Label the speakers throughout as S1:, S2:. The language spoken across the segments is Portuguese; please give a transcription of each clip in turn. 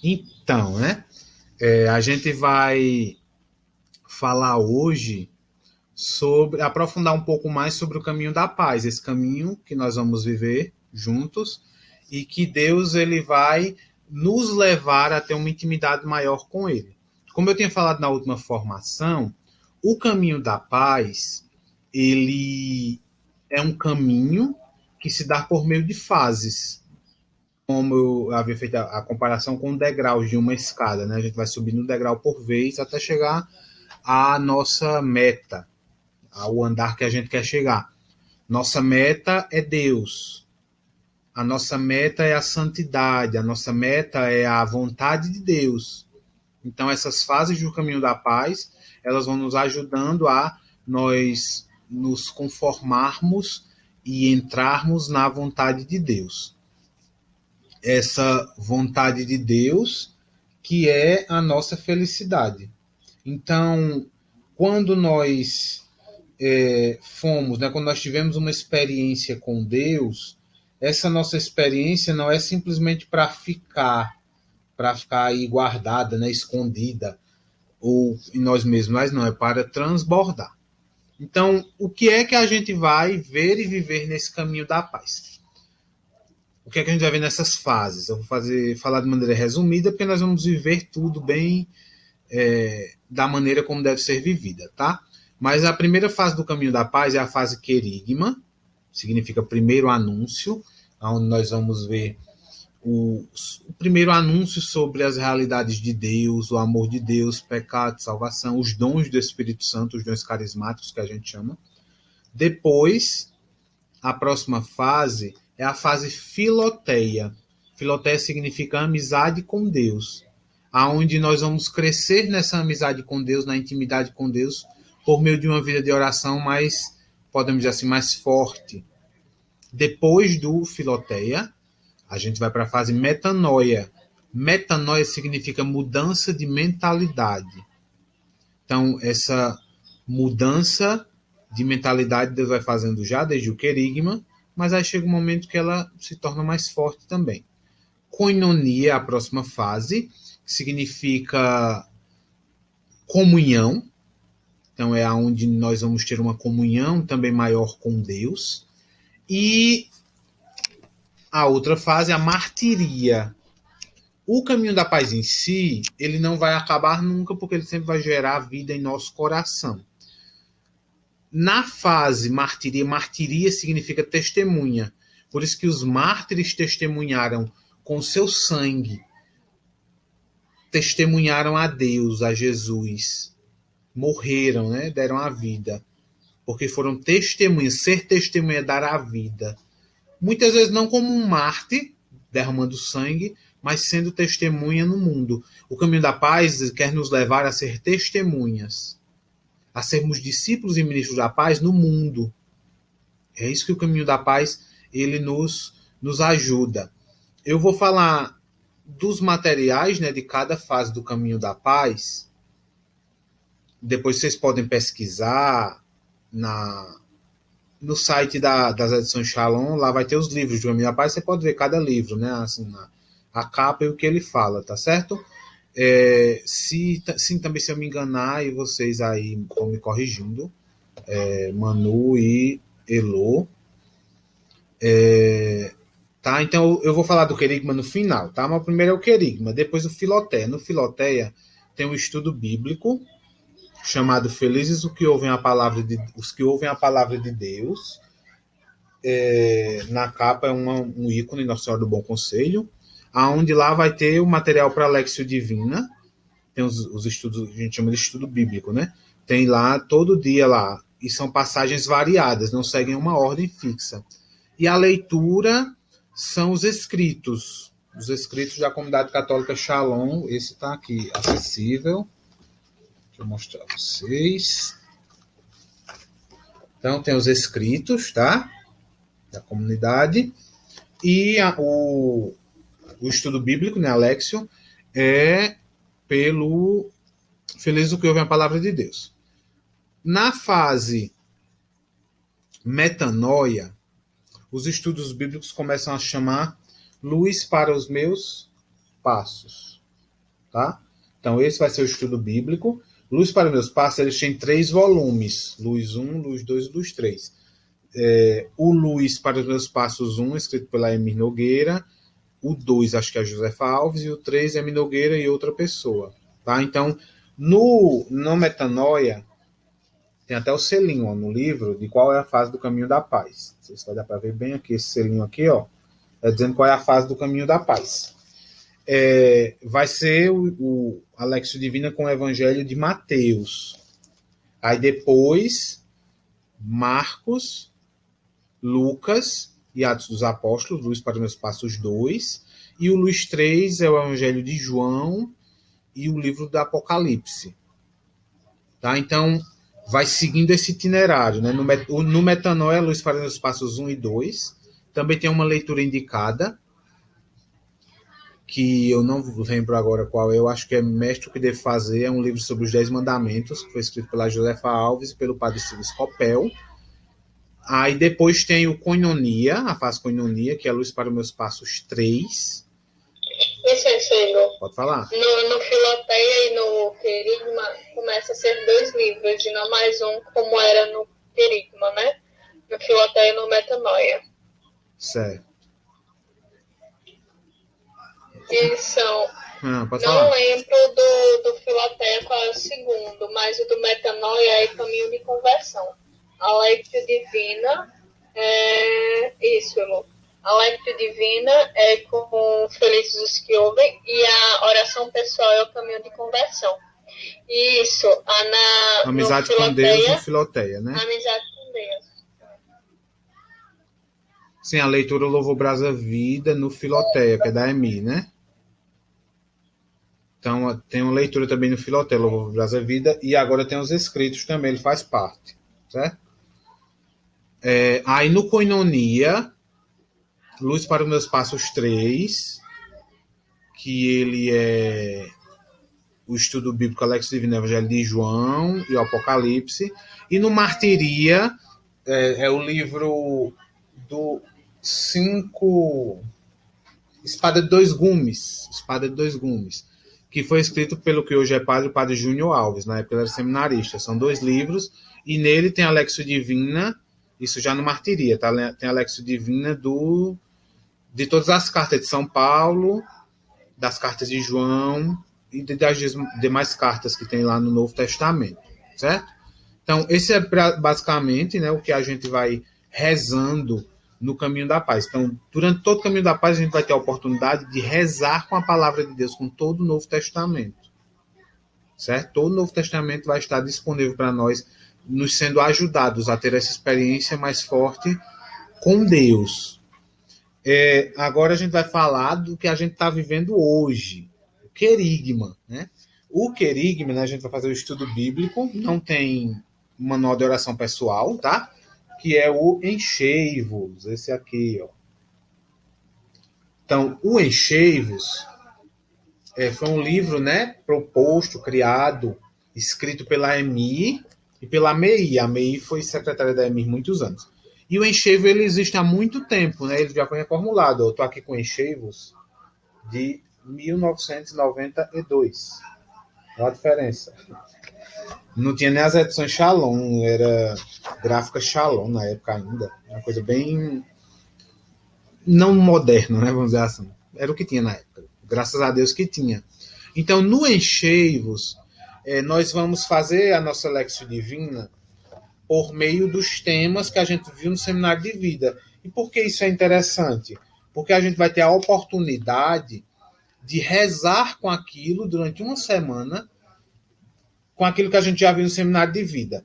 S1: Então, né? A gente vai falar hoje sobre aprofundar um pouco mais sobre o caminho da paz, esse caminho que nós vamos viver juntos e que Deus ele vai nos levar a ter uma intimidade maior com ele. Como eu tinha falado na última formação, o caminho da paz, ele é um caminho que se dá por meio de fases. Como eu havia feito a comparação com degraus de uma escada, né? A gente vai subindo um degrau por vez até chegar à nossa meta, ao andar que a gente quer chegar. Nossa meta é Deus. A nossa meta é a santidade. A nossa meta é a vontade de Deus. Então, essas fases do caminho da paz, elas vão nos ajudando a nós nos conformarmos e entrarmos na vontade de Deus. Essa vontade de Deus que é a nossa felicidade. Então, quando nós fomos, né, quando nós tivemos uma experiência com Deus, essa nossa experiência não é simplesmente para ficar aí guardada, né, escondida ou em nós mesmos, mas não, é para transbordar. Então, o que é que a gente vai ver e viver nesse caminho da paz? O que é que a gente vai ver nessas fases? Eu vou falar de maneira resumida, porque nós vamos viver tudo bem da maneira como deve ser vivida, tá? Mas a primeira fase do caminho da paz é a fase querigma, significa primeiro anúncio, onde nós vamos ver o primeiro anúncio sobre as realidades de Deus, o amor de Deus, pecado, salvação, os dons do Espírito Santo, os dons carismáticos que a gente chama. Depois, a próxima fase é a fase filoteia. Filoteia significa amizade com Deus, aonde nós vamos crescer nessa amizade com Deus, na intimidade com Deus, por meio de uma vida de oração mais, podemos dizer assim, mais forte. Depois do filoteia, a gente vai para a fase metanoia. Metanoia significa mudança de mentalidade. Então, essa mudança de mentalidade Deus vai fazendo já desde o querigma, mas aí chega um momento que ela se torna mais forte também. Koinonia, a próxima fase, que significa comunhão. Então é onde nós vamos ter uma comunhão também maior com Deus. E a outra fase é a martiria. O caminho da paz em si, ele não vai acabar nunca, porque ele sempre vai gerar vida em nosso coração. Na fase martiria, martiria significa testemunha. Por isso que os mártires testemunharam com seu sangue, testemunharam a Deus, a Jesus, morreram, né? Deram a vida, porque foram testemunhas. Ser testemunha é dar a vida. Muitas vezes não como um mártir, derramando sangue, mas sendo testemunha no mundo. O caminho da paz quer nos levar a ser testemunhas, a sermos discípulos e ministros da paz no mundo. É isso que o caminho da paz ele nos ajuda. Eu vou falar dos materiais, né, de cada fase do caminho da paz. Depois vocês podem pesquisar no site das edições Shalom, lá vai ter os livros do Caminho da Paz, você pode ver cada livro, né? Assim, a capa e o que ele fala, tá certo? Sim, também se eu me enganar, e vocês aí estão me corrigindo, Manu e Elo. Tá? Então eu vou falar do querigma no final, tá? Mas o primeiro é o querigma, depois o filoteia. No filoteia tem um estudo bíblico chamado Felizes os que ouvem a palavra de Deus. Na capa é um ícone Nossa Senhora do Bom Conselho, aonde lá vai ter o material para Lexio Divina, tem os estudos, a gente chama de estudo bíblico, né? Tem lá todo dia lá, e são passagens variadas, não seguem uma ordem fixa. E a leitura são os escritos da comunidade católica Shalom, esse está aqui acessível. Deixa eu mostrar para vocês. Então tem os escritos, tá? Da comunidade. E o estudo bíblico, né, Alexio, é pelo Feliz do que ouve a palavra de Deus. Na fase metanoia, os estudos bíblicos começam a chamar luz para os meus passos. tá? Então, esse vai ser o estudo bíblico. Luz para Meus Passos, eles têm 3 volumes. Luz 1, Luz 2 e Luz 3. O Luz para os Meus Passos 1, escrito pela Emir Nogueira. O 2, acho que é Josefa Alves. E o 3 é Emir Nogueira e outra pessoa. Tá? Então, no Metanoia, tem até o selinho ó, no livro de qual é a fase do caminho da paz. Não sei se vai dar para ver bem aqui, esse selinho aqui, ó. É dizendo qual é a fase do caminho da paz. Vai ser a Lexio Divina com o Evangelho de Mateus. Aí depois, Marcos, Lucas e Atos dos Apóstolos, Luz para os Meus Passos 2. E o Luz 3 é o Evangelho de João e o livro do Apocalipse. Tá? Então, vai seguindo esse itinerário. Né? No Metanoia, Luz para os Meus Passos 1 e 2. Também tem uma leitura indicada, que eu não lembro agora qual é, eu acho que é Mestre o que Devo Fazer, é um livro sobre os 10 Mandamentos, que foi escrito pela Josefa Alves e pelo padre Silvio Scopel. Aí depois tem o Koinonia, a fase Koinonia, que é a Luz para os Meus Passos 3.
S2: Igor.
S1: Pode falar.
S2: No Filoteia e no Querigma começa a ser 2 livros, e não mais um, como era no Querigma, né? No Filoteia e no Metanoia.
S1: Certo.
S2: Eles são...
S1: pode
S2: não
S1: falar.
S2: lembro do Filoteia qual é o segundo, mas o do Metanoia é Caminho de Conversão. A Lectio Divina isso, Lu. A Lectio Divina é com Felizes os que ouvem, e a oração pessoal é o Caminho de Conversão. Isso,
S1: Amizade
S2: no
S1: com Deus no Filoteia, né?
S2: Amizade com Deus.
S1: Sim, a leitura Louvor Brasa Vida no Filoteia, que é da EMI, né? Então, tem uma leitura também no Filoteia, Louvor Brasa Vida, e agora tem os escritos também, ele faz parte, certo? Aí no Koinonia, Luz para os Meus Passos 3, que ele é o estudo bíblico Alex Divino Evangelho de João e o Apocalipse. E no Martiria, é o livro do 5... Espada de Dois Gumes. Espada de Dois Gumes. Que foi escrito pelo que hoje é padre, o padre Júnior Alves. Na época ele era seminarista. São 2 livros. E nele tem a Lexio Divina, isso já no Martiria, tá? Tem a Lexio Divina de todas as cartas de São Paulo, das cartas de João e das demais cartas que tem lá no Novo Testamento, certo? Então, esse é basicamente, né, o que a gente vai rezando no Caminho da Paz. Então, durante todo o Caminho da Paz, a gente vai ter a oportunidade de rezar com a palavra de Deus, com todo o Novo Testamento, certo? Todo o Novo Testamento vai estar disponível para nós, nos sendo ajudados a ter essa experiência mais forte com Deus. Agora a gente vai falar do que a gente está vivendo hoje, o querigma, né? O querigma, né, a gente vai fazer o estudo bíblico, não tem manual de oração pessoal, tá? Que é o Enchei-vos, esse aqui, ó. Então, o Enchei-vos foi um livro, né, proposto, criado, escrito pela EMI e pela MEI. A MEI foi secretária da EMI muitos anos. E o Enchei-vos ele existe há muito tempo, né? Ele já foi reformulado. Eu estou aqui com o Enchei-vos de 1992. Olha a diferença. Não tinha nem as edições Shalom, era gráfica Shalom na época ainda. Uma coisa bem não moderna, né? Vamos dizer assim. Era o que tinha na época. Graças a Deus que tinha. Então, no Enchei-vos, nós vamos fazer a nossa Lexio Divina por meio dos temas que a gente viu no Seminário de Vida. E por que isso é interessante? Porque a gente vai ter a oportunidade de rezar com aquilo durante uma semana, com aquilo que a gente já viu no Seminário de Vida.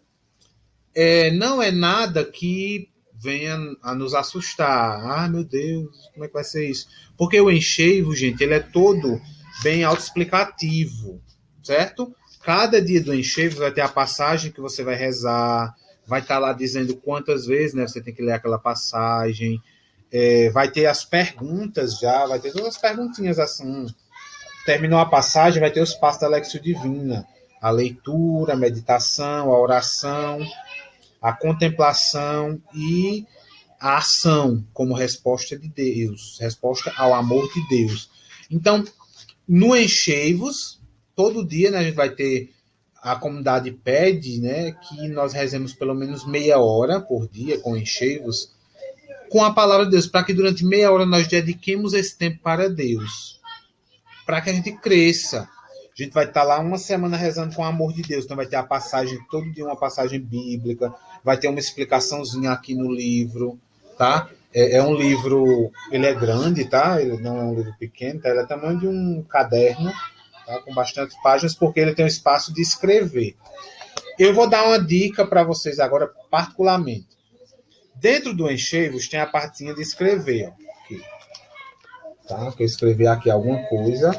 S1: Não é nada que venha a nos assustar. Ah, meu Deus, como é que vai ser isso? Porque o Enchei-vos, gente, ele é todo bem autoexplicativo, certo? Cada dia do Enchei-vos vai ter a passagem que você vai rezar, vai estar lá dizendo quantas vezes, né, você tem que ler aquela passagem, vai ter as perguntas já, vai ter todas as perguntinhas assim. Terminou a passagem, vai ter os passos da Lexio Divina, a leitura, a meditação, a oração, a contemplação e a ação como resposta de Deus, resposta ao amor de Deus. Então, no Enchei-vos, todo dia, né, a gente vai ter, a comunidade pede, né, que nós rezemos pelo menos meia hora por dia com encheios, com a palavra de Deus, para que durante meia hora nós dediquemos esse tempo para Deus, para que a gente cresça. A gente vai estar lá uma semana rezando com o amor de Deus, então vai ter a passagem, todo dia uma passagem bíblica, vai ter uma explicaçãozinha aqui no livro, tá? É um livro, ele é grande, tá? Ele não é um livro pequeno, tá? Ele é do tamanho de um caderno, tá? Com bastante páginas, porque ele tem um espaço de escrever. Eu vou dar uma dica para vocês agora, particularmente. Dentro do Encheios tem a partinha de escrever, ó, aqui, tá? Que eu escrevi aqui alguma coisa.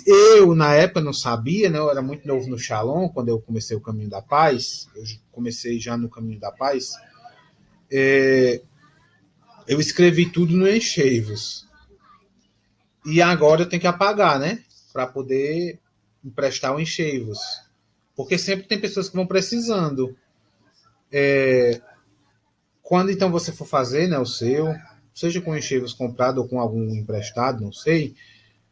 S1: Eu, na época, não sabia, né? Eu era muito novo no Shalom, quando eu comecei o Caminho da Paz. Eu comecei já no Caminho da Paz. Eu escrevi tudo no Encheios. E agora eu tenho que apagar, né? Para poder emprestar o Encheios. Porque sempre tem pessoas que vão precisando. Quando então você for fazer, né, o seu, seja com Encheios comprado ou com algum emprestado, não sei,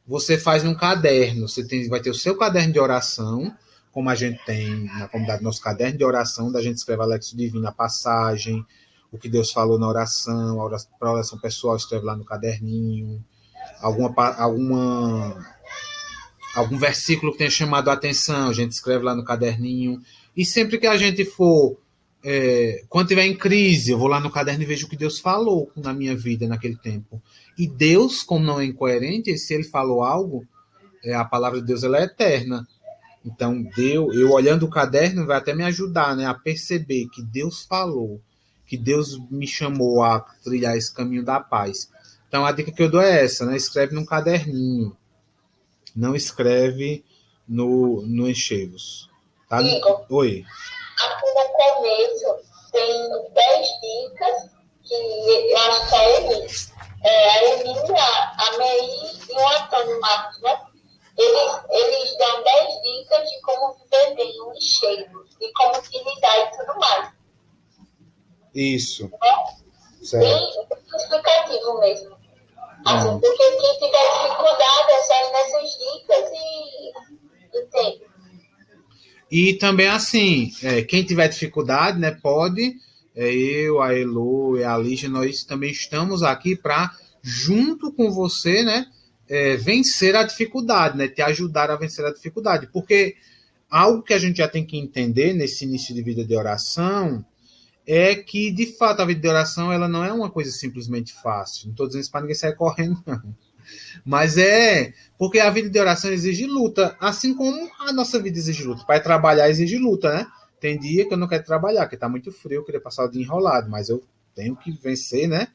S1: você faz num caderno. Vai ter o seu caderno de oração, como a gente tem na comunidade, nosso caderno de oração, da gente escreve a Lexo Divina, a passagem, o que Deus falou na oração, para a oração pessoal, escreve lá no caderninho, algum versículo que tenha chamado a atenção, a gente escreve lá no caderninho. E sempre que a gente for, quando estiver em crise, eu vou lá no caderno e vejo o que Deus falou na minha vida naquele tempo. E Deus, como não é incoerente, se ele falou algo, a palavra de Deus ela é eterna. Então, eu olhando o caderno vai até me ajudar, né, a perceber que Deus falou, que Deus me chamou a trilhar esse caminho da paz. Então, a dica que eu dou é essa, né? Escreve num caderninho. Não escreve no Encheios. Tá?
S2: Igor,
S1: Oi.
S2: aqui no começo tem 10 dicas que eu acho que é a Emília, a Mei e o Antônio Marcos, né? Eles dão 10 dicas de como viver bem o encheio e como se lidar e tudo mais.
S1: Isso.
S2: Né? Bem explicativo mesmo. Assim, porque quem tiver dificuldade segue nessas dicas e entende.
S1: E também assim, quem tiver dificuldade, né, pode, eu, a Elo e a Lígia, nós também estamos aqui para, junto com você, né, vencer a dificuldade, né, te ajudar a vencer a dificuldade. Porque algo que a gente já tem que entender nesse início de vida de oração é que, de fato, a vida de oração ela não é uma coisa simplesmente fácil. Não estou dizendo isso para ninguém sair correndo, não. Mas porque a vida de oração exige luta, assim como a nossa vida exige luta. Para trabalhar exige luta, né? Tem dia que eu não quero trabalhar, porque está muito frio, eu queria passar o dia enrolado, mas eu tenho que vencer, né?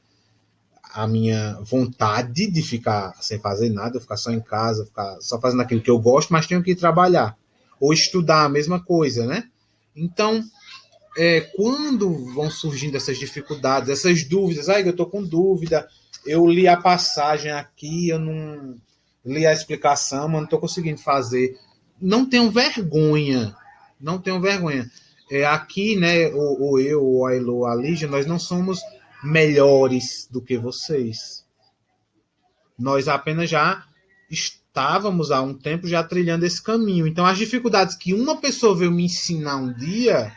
S1: A minha vontade de ficar sem fazer nada, ficar só em casa, ficar só fazendo aquilo que eu gosto, mas tenho que ir trabalhar. Ou estudar a mesma coisa, né? Então, quando vão surgindo essas dificuldades, essas dúvidas, eu estou com dúvida, eu li a passagem aqui, eu não li a explicação, mas não estou conseguindo fazer. Não tenham vergonha, não tenham vergonha. Aqui, né, ou eu, ou a Elo, a Lígia, nós não somos melhores do que vocês. Nós apenas já estávamos há um tempo já trilhando esse caminho. Então, as dificuldades que uma pessoa veio me ensinar um dia,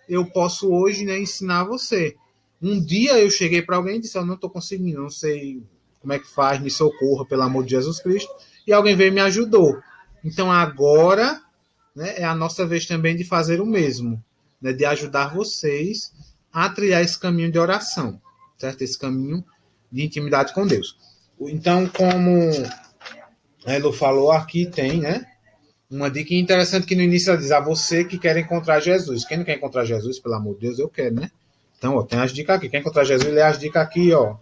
S1: eu posso hoje, né, ensinar você. Um dia eu cheguei para alguém e disse, eu não estou conseguindo, não sei como é que faz, me socorra, pelo amor de Jesus Cristo. E alguém veio e me ajudou. Então agora, né, é a nossa vez também de fazer o mesmo, né, de ajudar vocês a trilhar esse caminho de oração, certo? Esse caminho de intimidade com Deus. Então, como a Elo falou, aqui tem, né, uma dica interessante que no início ela diz, a você que quer encontrar Jesus. Quem não quer encontrar Jesus, pelo amor de Deus, eu quero, né? Então, tem as dicas aqui. Quer encontrar Jesus, lê as dicas aqui, ó.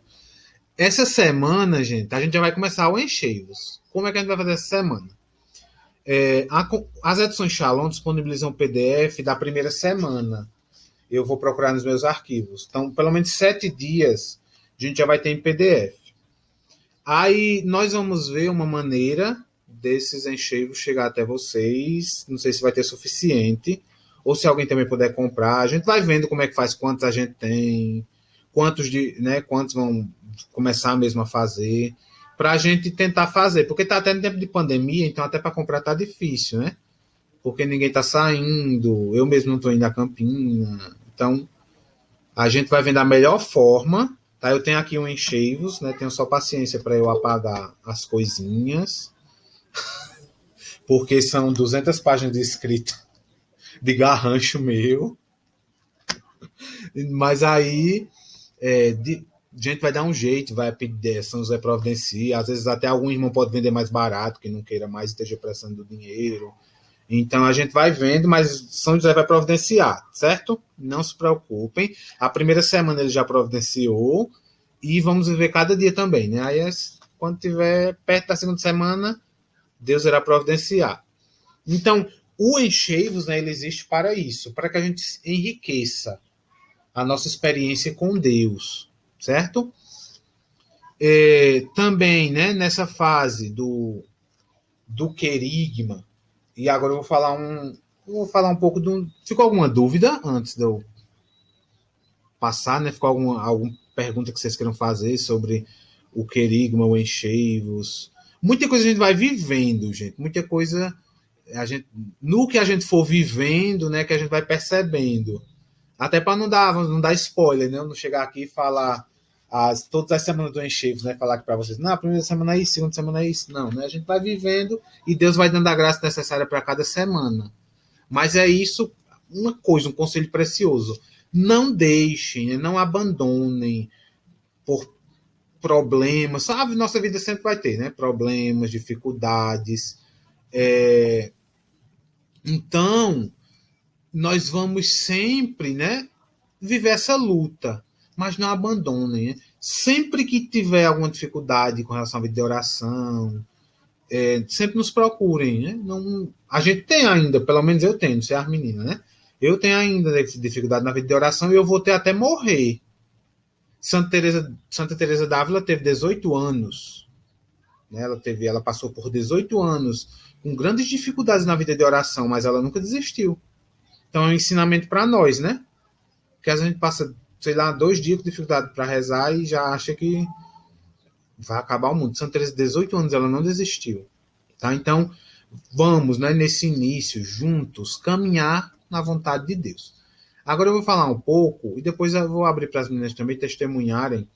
S1: Essa semana, gente, a gente já vai começar o Encheios. Como é que a gente vai fazer essa semana? As edições Shalom disponibilizam o PDF da primeira semana. Eu vou procurar nos meus arquivos. Então, pelo menos 7 dias a gente já vai ter em PDF. Aí, nós vamos ver uma maneira desses encheios chegar até vocês. Não sei se vai ter suficiente, ou se alguém também puder comprar. A gente vai vendo como é que faz, quantos a gente tem, quantos vão começar mesmo a fazer. para a gente tentar fazer, porque está até no tempo de pandemia, então até para comprar tá difícil, né? Porque ninguém está saindo, eu mesmo não estou indo à campina, então a gente vai vendo a melhor forma, tá? Eu tenho aqui um encheivos, né? Tenho só paciência para eu apagar as coisinhas, porque são 200 páginas de escrita de garrancho meu, mas aí a gente vai dar um jeito, vai pedir São José providencia, às vezes até algum irmão pode vender mais barato, que não queira mais esteja prestando do dinheiro. Então a gente vai vendo, mas São José vai providenciar, certo? Não se preocupem. A primeira semana ele já providenciou e vamos viver cada dia também, né? Aí quando tiver perto da segunda semana, Deus irá providenciar. Então, o Encheivos, né, ele existe para isso, para que a gente enriqueça a nossa experiência com Deus, certo? Também, né, nessa fase do querigma, e agora eu vou falar um pouco do. Ficou alguma dúvida antes de eu passar, né? Ficou alguma pergunta que vocês queiram fazer sobre o querigma, o encheivos? Muita coisa a gente vai vivendo, gente. Muita coisa no que a gente for vivendo, né, que a gente vai percebendo. Até para não dar spoiler, né? Eu não chegar aqui e falar todas as semanas do Encheivos, né? Falar aqui para vocês, não, a primeira semana é isso, a segunda semana é isso. Não, né? A gente vai vivendo e Deus vai dando a graça necessária para cada semana. Mas é isso, uma coisa, um conselho precioso. Não deixem, né? Não abandonem por problemas. Sabe, nossa vida sempre vai ter, né? Problemas, dificuldades. Então, nós vamos sempre, né, viver essa luta, mas não abandonem. Né? Sempre que tiver alguma dificuldade com relação à vida de oração, sempre nos procurem. Né? Não, a gente tem ainda, pelo menos eu tenho, não sei as meninas, né? Eu tenho ainda dificuldade na vida de oração e eu vou ter até morrer. Santa Teresa d'Ávila teve 18 anos. Né? Ela passou por 18 anos com grandes dificuldades na vida de oração, mas ela nunca desistiu. Então é um ensinamento para nós, né? Porque a gente passa, sei lá, 2 dias com dificuldade para rezar e já acha que vai acabar o mundo. Santa Teresa, 18 anos, ela não desistiu. Tá? Então, vamos, né, nesse início, juntos, caminhar na vontade de Deus. Agora eu vou falar um pouco, e depois eu vou abrir para as meninas também testemunharem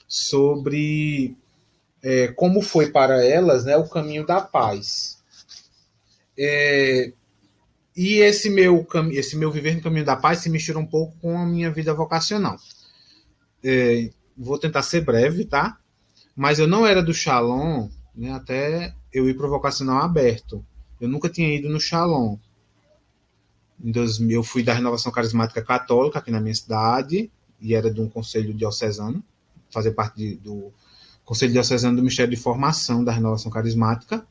S1: sobre como foi para elas, né, o caminho da paz. E esse meu viver no caminho da paz se mistura um pouco com a minha vida vocacional. Vou tentar ser breve, tá? Mas eu não era do Shalom, né, até eu ir para o vocacional aberto. Eu nunca tinha ido no Shalom. Eu fui da Renovação Carismática Católica aqui na minha cidade, e era de um conselho diocesano, fazer parte do Conselho Diocesano do Ministério de Formação da Renovação Carismática,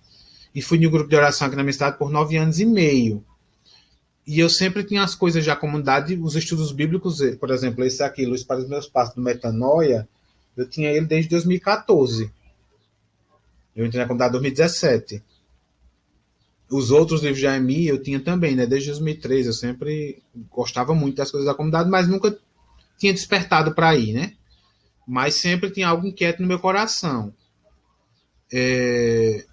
S1: e fui no grupo de oração aqui na minha cidade por 9 anos e meio. E eu sempre tinha as coisas já comunidade, os estudos bíblicos, por exemplo, esse aqui, Luz para os Meus Passos, do Metanoia, eu tinha ele desde 2014. Eu entrei na comunidade em 2017. Os outros livros de AMI eu tinha também, né? Desde 2013. Eu sempre gostava muito das coisas da comunidade, mas nunca tinha despertado para ir, né? Mas sempre tinha algo inquieto no meu coração. E,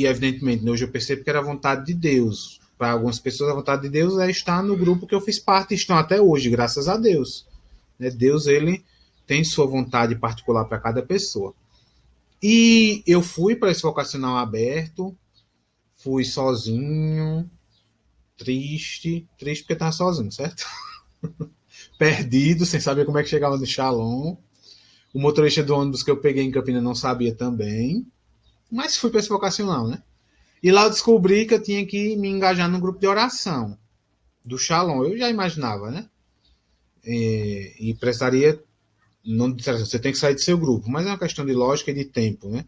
S1: evidentemente, hoje eu percebo que era a vontade de Deus. Para algumas pessoas, a vontade de Deus é estar no grupo que eu fiz parte e estão até hoje, graças a Deus. Deus, ele tem sua vontade particular para cada pessoa. E eu fui para esse vocacional aberto, fui sozinho, triste porque estava sozinho, certo? Perdido, sem saber como é que chegava no Shalom. O motorista do ônibus que eu peguei em Campina não sabia também, mas fui para esse vocacional, né? E lá eu descobri que eu tinha que me engajar no grupo de oração do Shalom. Eu já imaginava, né? E precisaria, não disseram, você tem que sair do seu grupo, mas é uma questão de lógica e de tempo, né?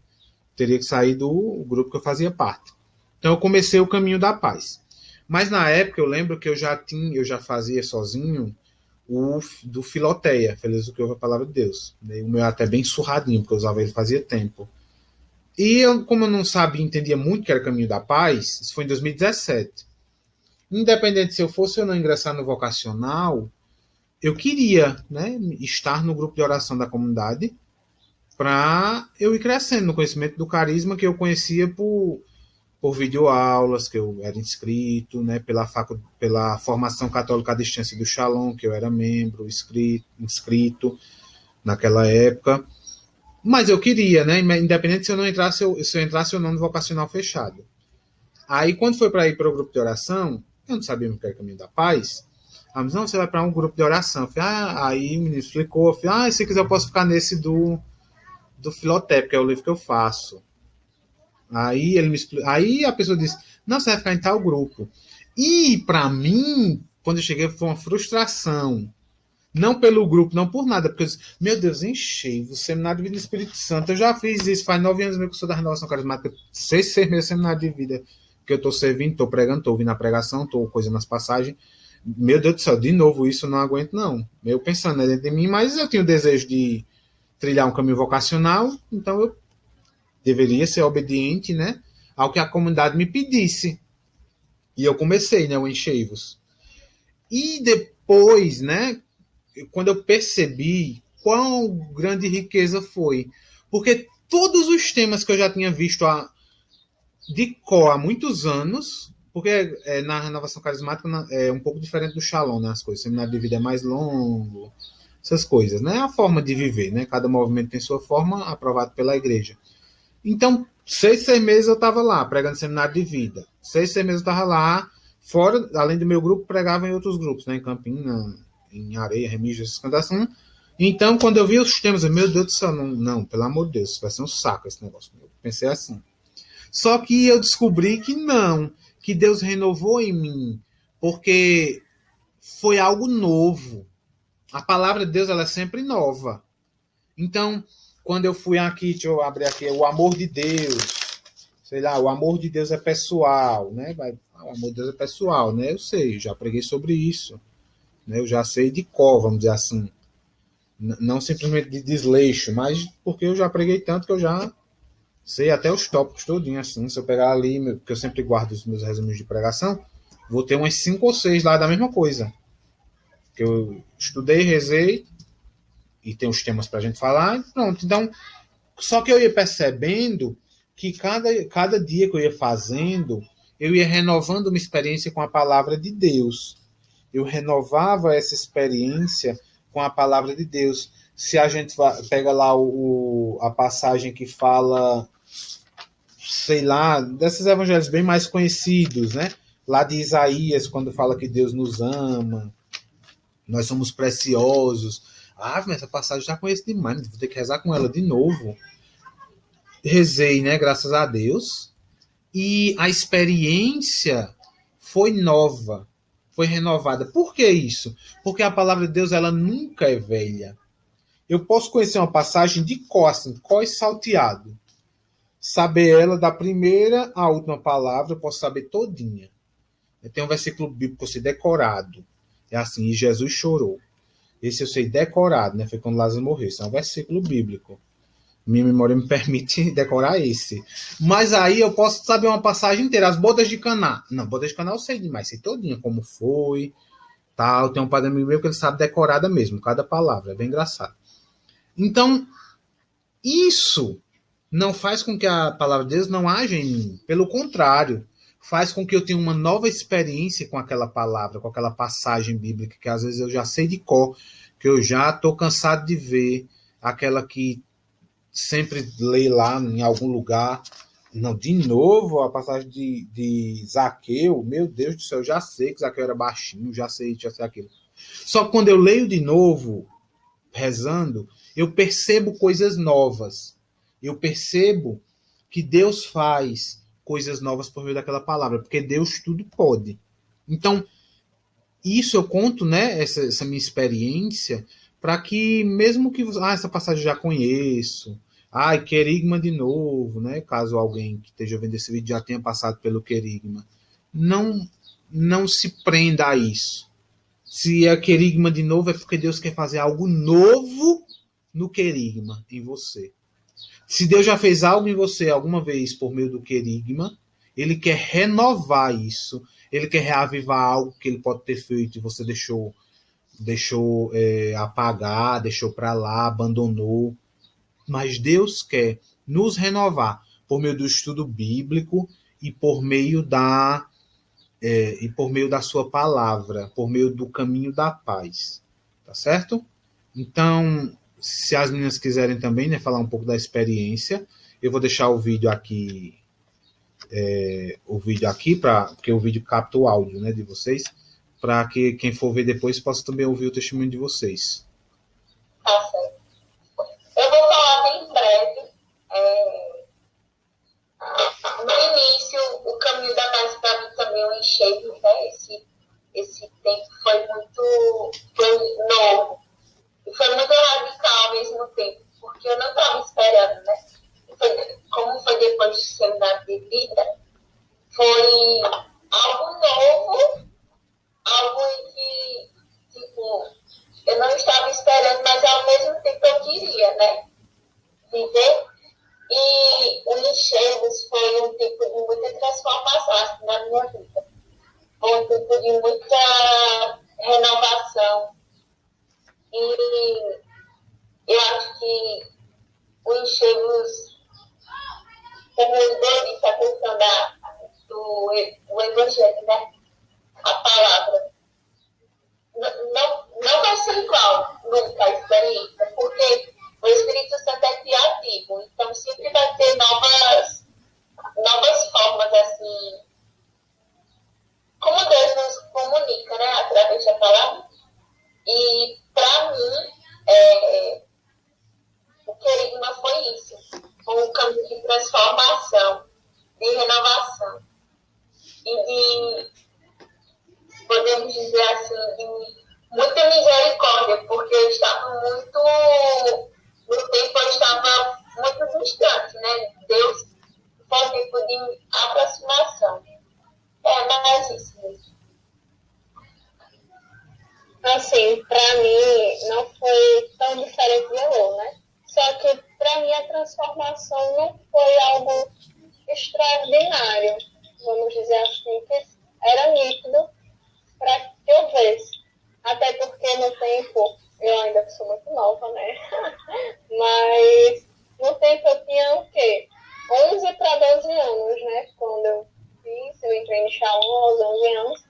S1: Teria que sair do grupo que eu fazia parte. Então eu comecei o caminho da paz. Mas na época eu lembro que eu já fazia sozinho o do Filoteia, Feliz o que ouve a palavra de Deus. O meu é até bem surradinho, porque eu usava ele fazia tempo. E eu, como eu não sabia, entendia muito que era o caminho da paz, isso foi em 2017. Independente se eu fosse ou não ingressar no vocacional, eu queria, né, estar no grupo de oração da comunidade para eu ir crescendo no conhecimento do carisma que eu conhecia por videoaulas, que eu era inscrito, né, pela formação católica à distância do Shalom, que eu era membro, inscrito naquela época. Mas eu queria, né, independente se eu não entrasse, se eu entrasse ou não no vocacional fechado. Aí, quando foi para ir para o grupo de oração, eu não sabia o que era o caminho da paz. Ela disse, não, você vai para um grupo de oração. Eu falei, aí o menino explicou, eu falei, se quiser eu posso ficar nesse do Filotep, que é o livro que eu faço. Aí a pessoa disse, não, você vai ficar em tal grupo. E para mim, quando eu cheguei, foi uma frustração. Não pelo grupo, não por nada, porque eu disse, meu Deus, enchei o seminário de vida do Espírito Santo. Eu já fiz isso, faz 9 anos mesmo que eu sou da renovação carismática, 6 meses seminário de vida, que eu estou servindo, estou pregando, estou ouvindo a pregação, estou coisando as passagens. Meu Deus do céu, de novo isso eu não aguento, não. Eu pensando né, dentro de mim, mas eu tinha o desejo de trilhar um caminho vocacional, então eu deveria ser obediente, né, ao que a comunidade me pedisse. E eu comecei, né, o Enchei-vos. E depois, né, quando eu percebi quão grande riqueza foi, porque todos os temas que eu já tinha visto de cor há muitos anos, porque na renovação carismática é um pouco diferente do Shalom, né, as coisas, o seminário de vida é mais longo, essas coisas, né, a forma de viver, né, cada movimento tem sua forma, aprovado pela igreja. Então, 6 meses eu estava lá, pregando seminário de vida. 6 meses eu estava lá, fora, além do meu grupo, pregava em outros grupos, né? Em Campina, em Areia, Remígio, essas coisas assim. Então, quando eu vi os temas, eu, meu Deus do céu, não, pelo amor de Deus, vai ser um saco esse negócio. Eu pensei assim. Só que eu descobri que não, que Deus renovou em mim, porque foi algo novo. A palavra de Deus, ela é sempre nova. Então, quando eu fui aqui, deixa eu abrir aqui, o amor de Deus, sei lá, o amor de Deus é pessoal, né? O amor de Deus é pessoal, né? Eu sei, já preguei sobre isso, né? Eu já sei de cor, vamos dizer assim. Não simplesmente de desleixo, mas porque eu já preguei tanto que eu já sei até os tópicos todinho, assim. Se eu pegar ali, porque eu sempre guardo os meus resumos de pregação, vou ter umas 5 ou 6 lá da mesma coisa. Que eu estudei, rezei, e tem os temas pra gente falar, e pronto. Então, só que eu ia percebendo que cada dia que eu ia fazendo, eu ia renovando uma experiência com a palavra de Deus. Eu renovava essa experiência com a palavra de Deus. Se a gente pega lá a passagem que fala, sei lá, desses evangelhos bem mais conhecidos, né? Lá de Isaías, quando fala que Deus nos ama, nós somos preciosos. Mas essa passagem já conheço demais, vou ter que rezar com ela de novo. Rezei, né? Graças a Deus. E a experiência foi nova, foi renovada. Por que isso? Porque a palavra de Deus, ela nunca é velha. Eu posso conhecer uma passagem de cor, assim, có e salteado. Saber ela da primeira à última palavra, eu posso saber todinha. Tem um versículo bíblico que eu sei decorado. É assim, e Jesus chorou. Esse eu sei decorado, né? Foi quando Lázaro morreu. Esse é um versículo bíblico. Minha memória me permite decorar esse. Mas aí eu posso saber uma passagem inteira. As bodas de Caná. Não, bodas de Caná eu sei demais. Sei todinha como foi. Tal. Tem um padre amigo meu que ele sabe decorada mesmo. Cada palavra. É bem engraçado. Então, isso não faz com que a palavra de Deus não haja em mim. Pelo contrário. Faz com que eu tenha uma nova experiência com aquela palavra, com aquela passagem bíblica, que às vezes eu já sei de cor, que eu já estou cansado de ver, aquela que sempre leio lá em algum lugar. Não, de novo, a passagem de Zaqueu, meu Deus do céu, eu já sei que Zaqueu era baixinho, já sei aquilo. Só que quando eu leio de novo, rezando, eu percebo coisas novas. Eu percebo que Deus faz coisas novas por meio daquela palavra, porque Deus tudo pode. Então, isso eu conto, né, essa minha experiência, para que mesmo que essa passagem eu já conheço, querigma de novo, né, caso alguém que esteja vendo esse vídeo já tenha passado pelo querigma, não se prenda a isso. Se é querigma de novo, é porque Deus quer fazer algo novo no querigma, em você. Se Deus já fez algo em você alguma vez por meio do querigma, ele quer renovar isso. Ele quer reavivar algo que ele pode ter feito e você deixou apagar, deixou para lá, abandonou. Mas Deus quer nos renovar por meio do estudo bíblico e por meio da sua palavra, por meio do caminho da paz. Tá certo? Então, se as meninas quiserem também, né, falar um pouco da experiência, eu vou deixar o vídeo aqui para porque o vídeo capta o áudio, né, de vocês, para que quem for ver depois possa também ouvir o testemunho de vocês.
S2: Tá certo. Eu vou falar bem breve. No início, o caminho da paz para mim também um enxergo, né? Esse tempo foi novo. E foi muito radical ao mesmo tempo, porque eu não estava esperando, né? Como foi depois de seminário de vida, foi algo novo, algo em que, tipo, eu não estava esperando, mas ao mesmo tempo eu queria, né? Viver. E o Enxergos foi um tipo de muita transformação na minha vida. Foi um tipo de muita renovação. E eu acho que o Enxergos, como eu disse, a questão do Evangelho, né? A palavra. Não vai ser igual nunca a experiência, porque o Espírito Santo é criativo, então sempre vai ter novas formas, assim, como Deus nos comunica, né, através da palavra. E, para mim, o querigma foi isso, foi um caminho de transformação, de renovação e de, podemos dizer assim, de muita misericórdia, porque eu estava no tempo eu estava muito distante, né? Deus foi um tempo de aproximação. Mas isso mesmo. Assim, para mim não foi tão diferente de Elô, né? Só que para mim a transformação não foi algo extraordinário, vamos dizer assim, que era nítido para que eu visse. Até porque no tempo, eu ainda sou muito nova, né? Mas no tempo eu tinha o quê? 11 para 12 anos, né? Quando eu fiz, eu entrei no Shalom aos 11 anos.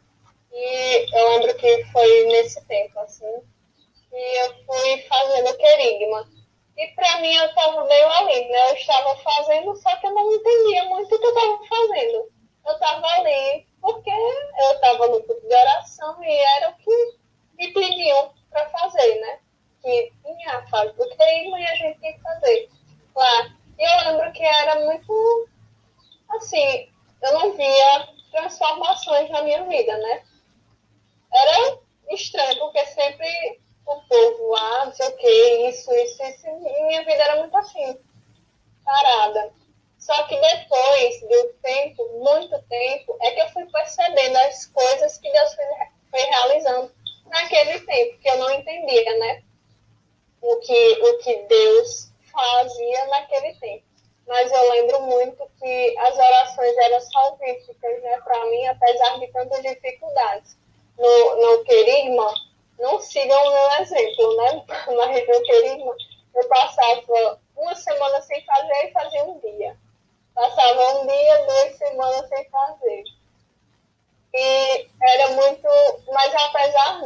S2: E eu lembro que foi nesse tempo, assim, que eu fui fazendo querigma. E para mim eu estava meio ali, né? Eu estava fazendo, só que eu não entendia muito o que eu estava fazendo. Eu estava ali porque eu estava no grupo de oração e era o que me pediam para fazer, né? Que tinha a fase do querigma e a gente tinha que fazer lá. E eu lembro que era muito, assim, eu não via transformações na minha vida, né? Era estranho, porque sempre o povo, não sei o que, isso, e minha vida era muito assim, parada. Só que depois do tempo, muito tempo, é que eu fui percebendo as coisas que Deus foi realizando naquele tempo, que eu não entendia, né? O que Deus fazia naquele tempo. Mas eu lembro muito que as orações eram salvíficas, né, para mim, apesar de tantas dificuldades. No querigma, não sigam o meu exemplo, né? Mas no querigma, eu passava uma semana sem fazer e fazia um dia. Passava um dia, 2 semanas sem fazer. E era muito... Mas apesar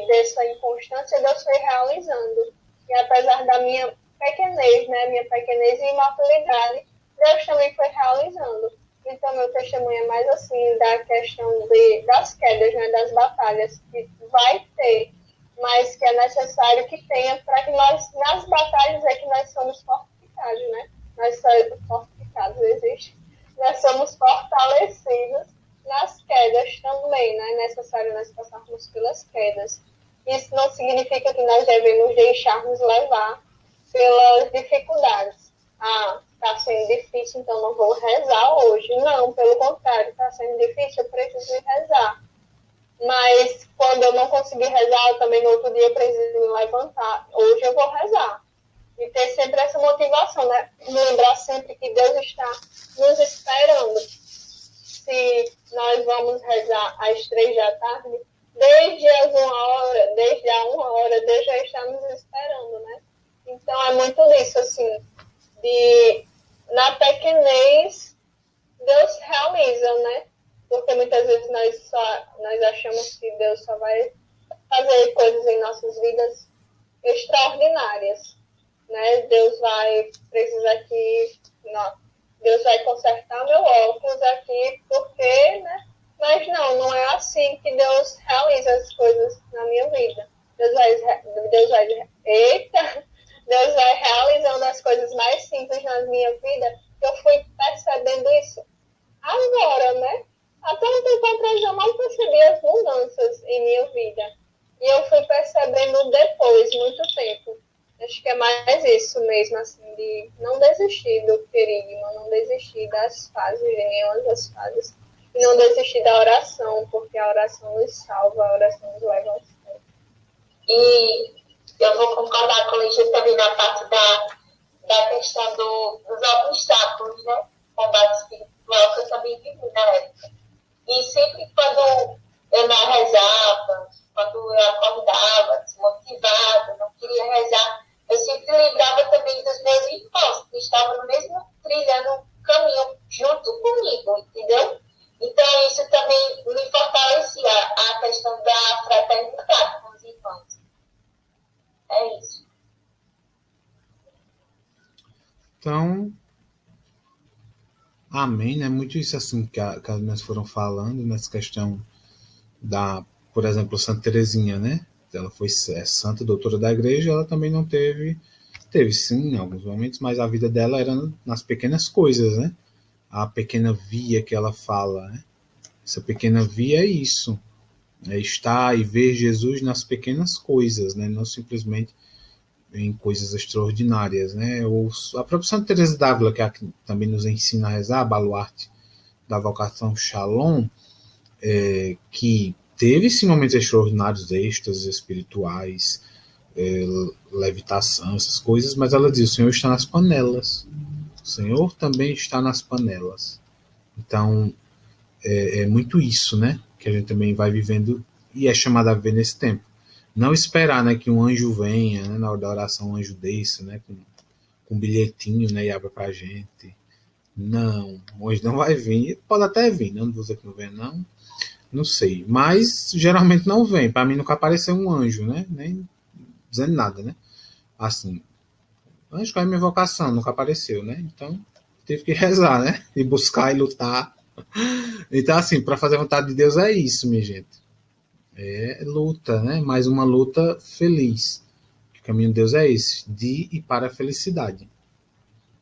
S2: dessa inconstância, Deus foi realizando. E apesar da minha pequenez, né? Minha pequenez e imaturidade, Deus também foi realizando. Então, meu testemunho é mais assim, da questão das quedas, né? Das batalhas, que vai ter, mas que é necessário que tenha para que nós, nas batalhas, é que nós somos fortificados, né? Nós somos fortificados, existe. Nós somos fortalecidos nas quedas também, né? É necessário nós passarmos pelas quedas. Isso não significa que nós devemos deixar-nos levar pelas dificuldades. Está sendo difícil, então não vou rezar hoje. Não, pelo contrário, está sendo difícil, eu preciso ir rezar. Mas quando eu não conseguir rezar, eu também no outro dia preciso me levantar. Hoje eu vou rezar. E ter sempre essa motivação, né? Lembrar sempre que Deus está nos esperando. Se nós vamos rezar às 3 da tarde, desde a 1 hora, Deus já está nos esperando, né? Então é muito isso, assim, de, na pequenez, Deus realiza, né? Porque muitas vezes nós achamos que Deus só vai fazer coisas em nossas vidas extraordinárias, né? Deus vai precisar que... Não, Deus vai consertar meu óculos aqui, porque, né? Mas não é assim que Deus realiza as coisas na minha vida. Eita! Deus vai realizando as coisas mais simples na minha vida. Eu fui percebendo isso agora, né? Até um tempo atrás eu mal percebi as mudanças em minha vida. E eu fui percebendo depois, muito tempo. Acho que é mais isso mesmo, assim, de não desistir do querigma, não desistir das fases, de nenhuma das fases. E não desistir da oração, porque a oração nos salva, a oração nos leva ao céu.
S3: E eu vou concordar com o Lígia também na parte da questão dos obstáculos, né? Combate espiritual, que eu também vivi na época. E sempre quando eu não rezava, quando eu acordava desmotivada, não queria rezar, eu sempre lembrava também dos meus irmãos, que estavam no mesmo trilhando caminho junto comigo, entendeu? Então, isso também me fortalecia a questão da fraternidade com os irmãos. É isso.
S1: Então, amém, né? Muito isso assim que as meninas foram falando nessa questão da, por exemplo, Santa Teresinha, né? Ela foi santa doutora da igreja, ela também não teve sim em alguns momentos, mas a vida dela era nas pequenas coisas, né? A pequena via que ela fala, né? Essa pequena via é isso, é estar e ver Jesus nas pequenas coisas, né? Não simplesmente em coisas extraordinárias, né? Ou a própria Santa Teresa d'Ávila, que também nos ensina a rezar, a baluarte da vocação Shalom, que teve sim momentos extraordinários, êxtases espirituais, levitação, essas coisas, mas ela diz: o Senhor está nas panelas, o Senhor também está nas panelas. Então é muito isso, né? Que a gente também vai vivendo e é chamado a viver nesse tempo. Não esperar, né, que um anjo venha, né, na hora da oração um anjo desça, né, com um bilhetinho, né, e abra pra gente. Não, hoje não vai vir. Pode até vir, não vou dizer que não vem, não sei. Mas geralmente não vem. Para mim nunca apareceu um anjo, né? Nem dizendo nada, né? Assim, anjo com a minha vocação, nunca apareceu, né? Então tive que rezar, né? E buscar e lutar. Então, assim, para fazer a vontade de Deus é isso, minha gente. É luta, né? Mas uma luta feliz. O caminho de Deus é esse, de e para a felicidade.